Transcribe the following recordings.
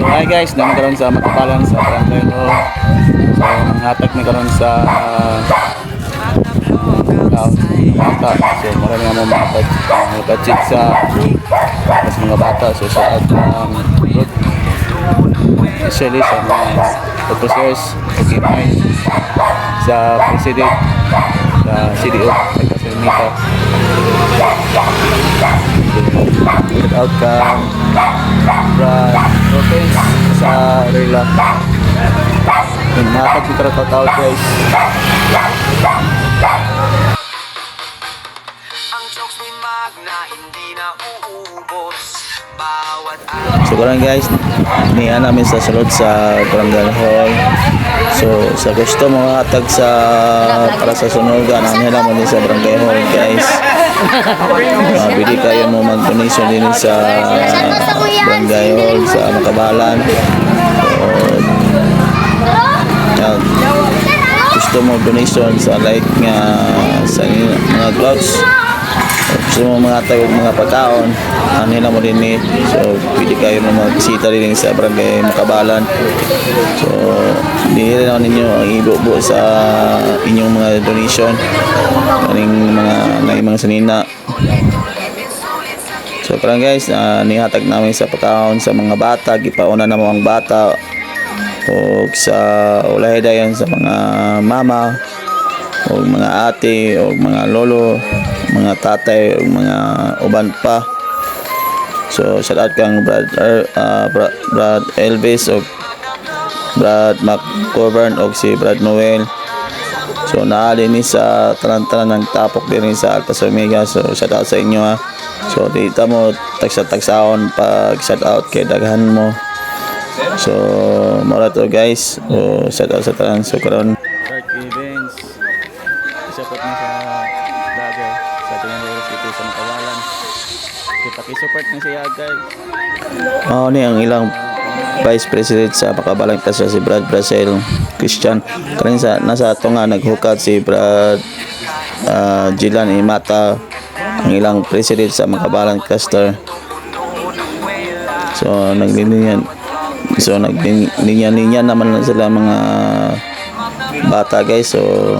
Hi guys, naman karon sa Matapalan sa Barangay Hall. So, manghatag na karon sa bata. So, marami nga mo mahatag budget sa mas mga bata. So, sa road especially sa mga officers, pag-imay sa president, sa CDO, sa Kasimita. Shout out ka Brad Lopez sa Rela. Natag ko karat out guys. Ang jokes ni Magna hindi na uubos. So karon guys, niya namin sa sulod sa Barangay Hall. So sa gusto mo hatag sa para sa sunugan, ano nila mo din sa Barangay Hall guys. Bili kayo mo mag-donation din sa Barangay Hall sa Makabalan. So, gusto mo donation sa like nga sa mga gloves, gusto mo mga tawag mga pagkaon, ano nila mo din eh. So pwede kayo mo magbisita rin sa Barangay Makabalan. So hindi rin ninyo ang ibubo sa inyong mga donation kaning mga sanina. So parang guys, nihatag namin sa pagkaon sa mga bata, gipauna na mo ang bata o sa ulay dayon sa mga mama o mga ate o mga lolo, mga tatay o mga uban pa. So shout out kang Brad Elvis o Brad McCovern o si Brad Noel. So naali ni sa tanan-tanan ng tapok din sa Altas Omega. So shout out sa inyo ha. So dito mo tagsa-tagsaon pag shout out kay daghan mo. So mora to guys. So shout out sa tanan. So karon Dark Events support na sa vlogger sa Tinanero City sa Makawalan. So paki-support na siya guys. Ni ang ilang Vice President sa Makabalan kasi si Brad Brazil Christian. Karon sa nasa ato nga naghukat si Brad Jilan Imata, ang ilang president sa Makabalan Cluster. So nagliniyan. So naglinya naman na sila mga bata guys. So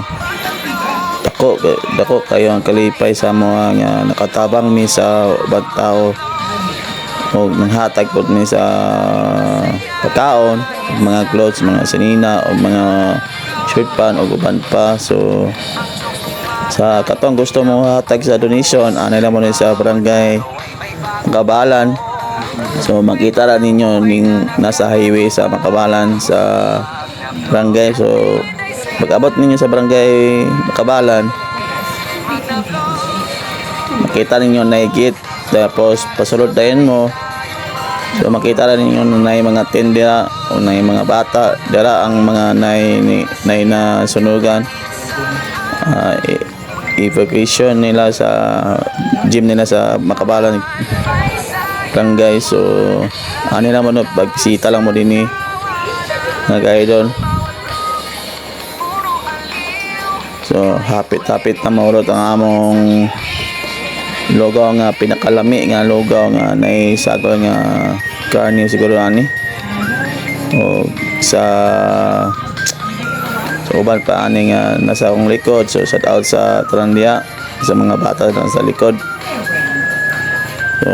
dako kayo ang kalipay sa mga nga nakatabang ni sa ubang tao o nanghatag po ni sa pagkaon, mga clothes, mga sanina o mga shirt pan o uban pa. So sa katong gusto mo hatag sa donation, anay mo ni sa Barangay Makabalan. So makita ra ninyo ning nasa highway sa Makabalan sa barangay. So pag-abot ninyo sa Barangay Makabalan, makita ninyo na gate, tapos pasulod dayon mo. So makita rin ninyo na mga tendera o na mga bata dara ang mga nay na sunugan, evacuation nila sa gym nila sa Makabalan barangay. So ano na mo pagsita lang mo din nag-idol. So hapit na maurot ang among logo nga pinakalami nga logo nga naisagol nga karne siguro ani o sa uban pa ani nga nasa akong likod. So shout out sa Trandia sa mga bata na sa likod. So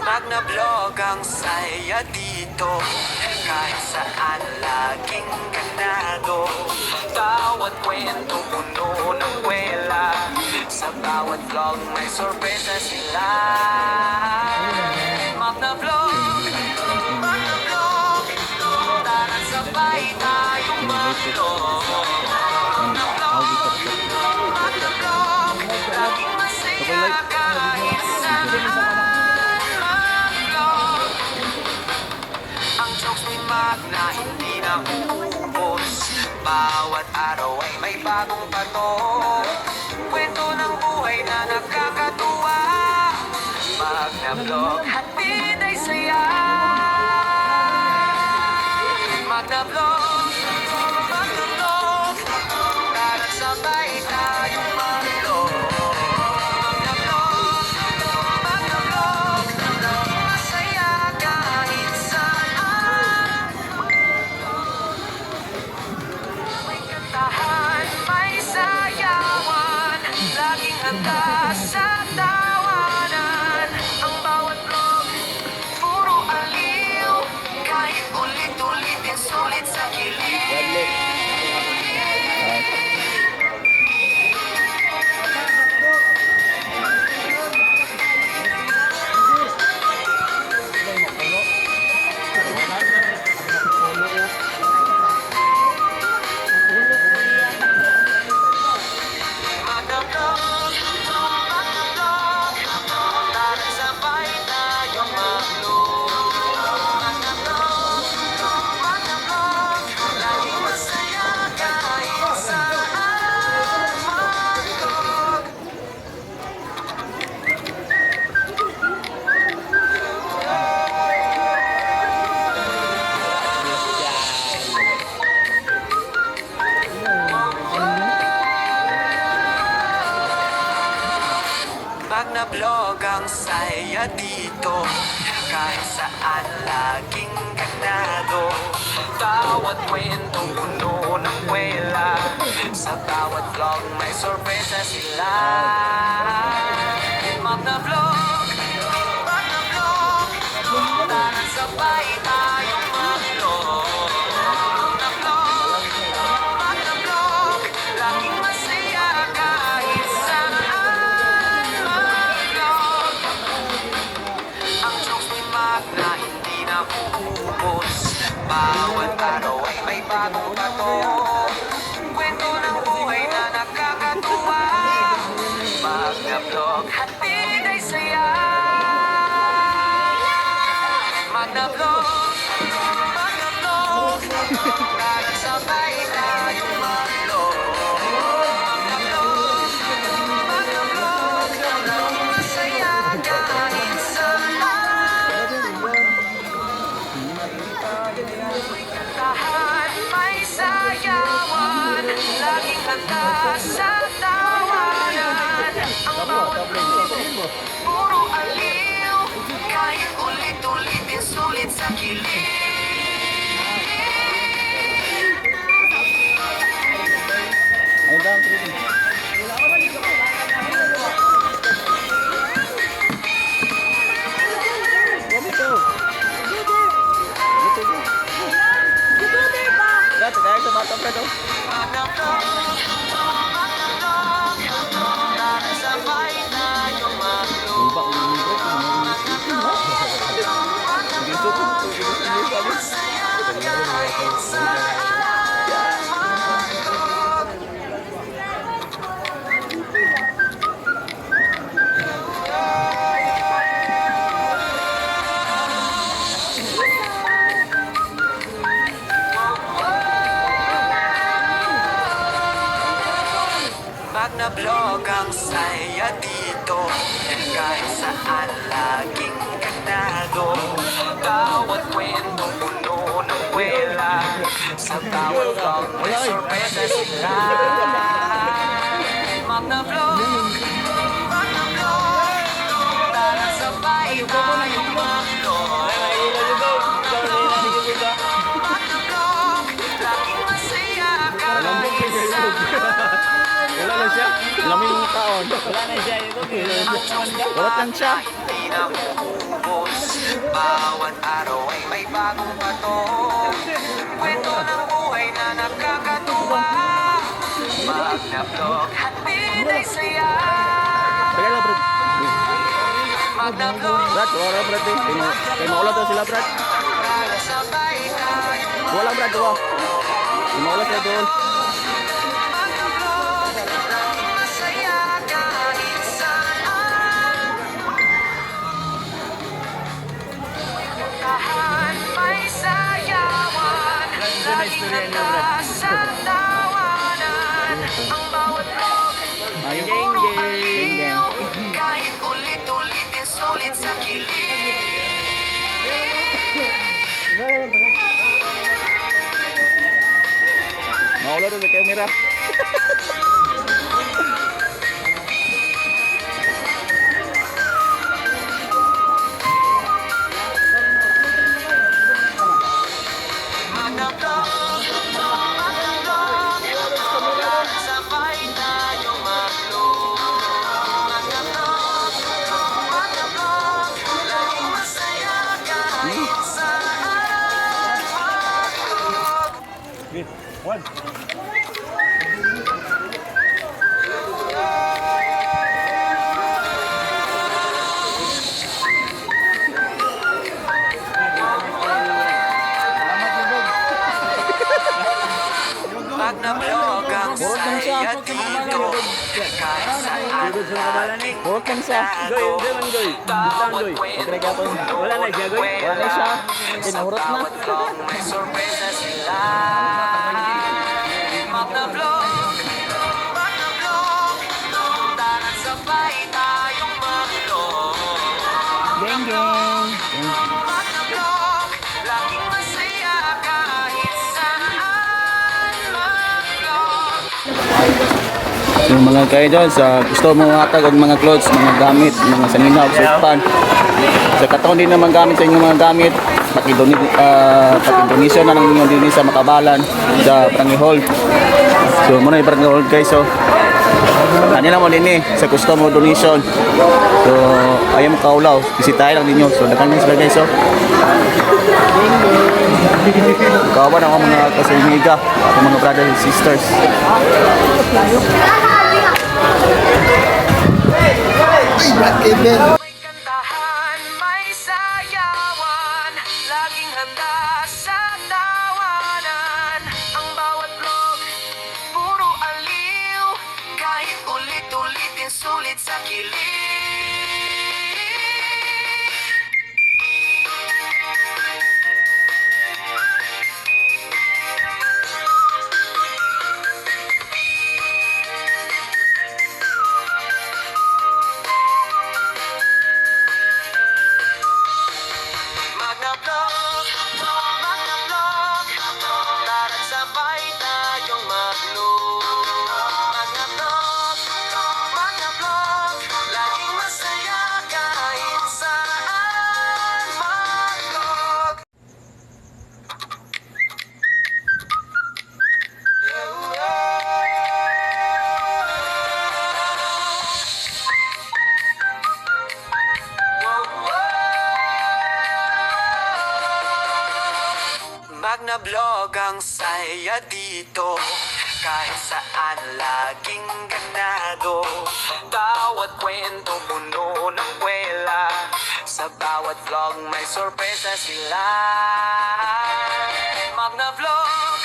Magna Vlog ang saya dito. Kahit saan laging ganado. Bawat kwento puno ng kwela. Sa bawat vlog may sorpresa sila. Magna Vlog, Magna Vlog, tara sabay tayong mag-vlog. Magna Vlog, Magna Vlog, laging masaya kahit saan. magna hindi na uubos. Bawat araw ay may bagong pato, kwento ng buhay na nakakatuwa. Magna Vlog, hatid ay saya. Magna Vlog, Magna Vlog, tara sabay tayong mag-vlog. Magna Vlog, Magna Vlog, masaya kahit saan. May kantahan, may sayawan, laging handa sa tawanan. Ang bawat vlog, puro aliw, kahit ulit-ulitin sulit sa kilig. Magna Vlog, Magna Vlog, tara sabay tayong mag-vlog. Magna Vlog, Magna Vlog, laging masaya kahit saan mag-vlog. Magna Vlog, ang saya dito, kahit saan laging ganado. Bawat kwentong puno ng kwela, sa bawat vlog may sorpresa sila. Magna Vlog, Magna Vlog, tara sabay tayong mag-vlog. Magna Vlog, Magna Vlog, laging masaya kahit saan mag-vlog. Ang jokes ni Magna hindi na uubos. Bawat araw ay may bagong pato, kwento ng buhay na nakakatuwa. Magna Vlog, hatid ay saya. Magna Vlog, Magna Vlog, tara sabay tayong mag-vlog. Magna Vlog, Magna Vlog, masaya kahit saan. May kantahan, may sayawan, laging handa sa tawanan. Ang bawat vlog, puro aliw, kahit ulit-ulitin sulit sa kilig. Ayun daw, tuloy. Brad, tayo sa bata, Brad, oh. Magna Vlog, Magna Vlog, tara sabay tayong mag-vlog. Magna Vlog, Magna Vlog, laging masaya kahit saan mag-vlog. Magna Vlog, ang saya dito, kahit saan laging ganado. Bawat kwentong puno ng kwela, sa bawat vlog may sorpresa sila. Magna Vlog, Magna Vlog, tara sabay tayong mag-vlog. Magna Vlog, Magna Vlog, laging masaya kahit saan. Wala na siya. Laming taon. Wala na siya. Wala lang siya. Hindi na uubos. Bawat araw ay may bagong pato, kwento ng buhay na nakakatuwa. Magna Vlog, hatid ay saya. Tagay lang, Brad. Magna Vlog, Brad, wala, Brad. Kaya maulan daw sila, Brad. tara sabay tayong Wala, Brad. Wala. Maulan sila doon. Magna Vlog, masaya kahit saan. May kantahan, may sayawan, Laging handa sa tawanan. Ang bawat vlog, puro aliw. Kahit ulit-ulitin sulit sa kilig. Maulo doon sa camera. Mga vlog, sabay tayong mag-vlog. Mga vlog, laging masaya kahit saan mag-vlog. Pag na-vlog ang saya dito, kahit saan laging Huwag kang sa. bawat kwento Wala na siya, Goy. Wala na siya. Sa Pinahurot na. bawat vlog may sorpresa sila. Mag-na-vlog, tara't sabay tayong mag-vlog. Geng, geng. Mag-vlog, laging masaya kahit saan mag-vlog. Yung mga kayo dyan, sa gusto mo hatag og mga clothes, mga gamit, mga sanina, sweatpan. Sa kataon din naman gamit sa inyong mga gamit, paki-donation na lang ninyo din sa Makabalan, sa Prangihol. So muna yung Prangihol guys, so kanina mo din sa gusto mo donation. So ayaw mo kaulaw, bisitahin lang ninyo. So dakan nyo sila guys, so kawan ako mga kasimiga, ako mga brothers and sisters. May kantahan, may sayawan, laging handa sa tawanan. Ang bawat vlog, puro aliw, kahit ulit-ulitin sulit sa kilig. Mag-na-vlog, tara't sabay tayong mag-vlog. Mag-na-vlog, laging masaya kahit saan mag-vlog. Mag-na-vlog ang saya dito, kahit saan laging ganado. Bawat kwento puno ng kwela, sa bawat vlog may sorpresa sila. Mag-na-vlog,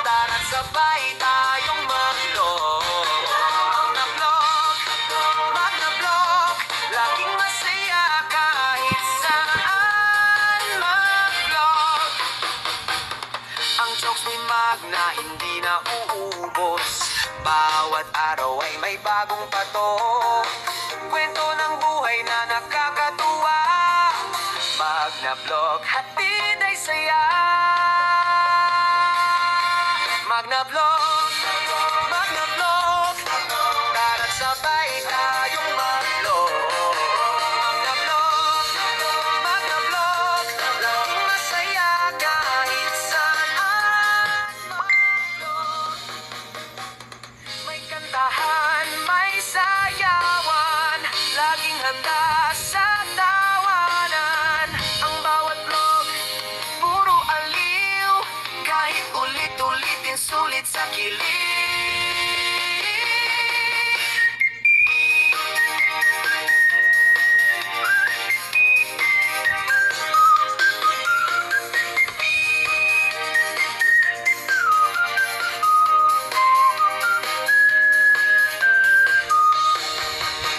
tara't sabay tayong mag-vlog. Mag-na-vlog, laging masaya kahit saan mag-vlog. Ang jokes ni Magna hindi na uubos, bawat araw ay may bagong patok. Kwento ng buhay na nakakatuwa, Magna-vlog, hatid ay saya. Mag-na-vlog, tara't sabay tayong mag-vlog. Mag-na-vlog, laging masaya kahit saan mag-vlog. May kantahan, may sayawan, laging handa sa tawanan. Ang bawat vlog, puro aliw, kahit ulit-ulitin sulit sa kilig.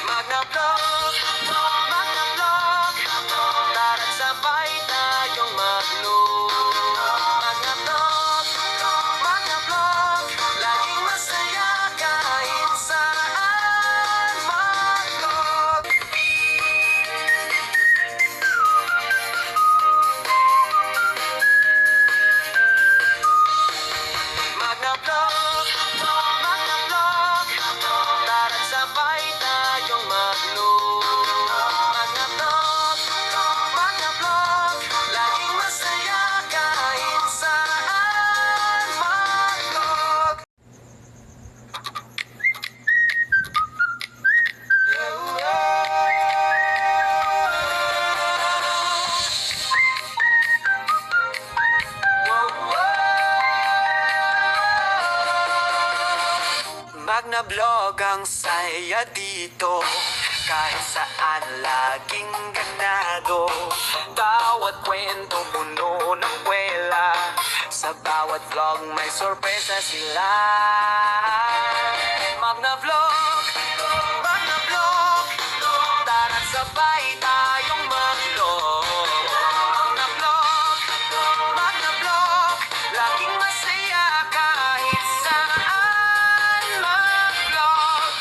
Mag-na-vlog, tara't sabay tayong mag-vlog. Magna Vlog ang saya dito. Kahit saan laging ganado. Bawat kwento puno ng kwela. Sa bawat vlog may sorpresa sila. Magna Vlog, Magna Vlog, tara't sabay tayong mag-vlog. Magna Vlog, Magna Vlog, laging masaya kahit saan mag-vlog.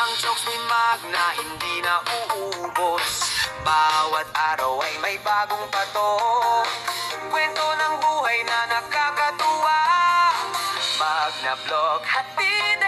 Ang jokes ni Magna hindi na uubos. Bawat araw ay may bagong patok. Kwento ng buhay na nakakatuwa. Magna Vlog, hatid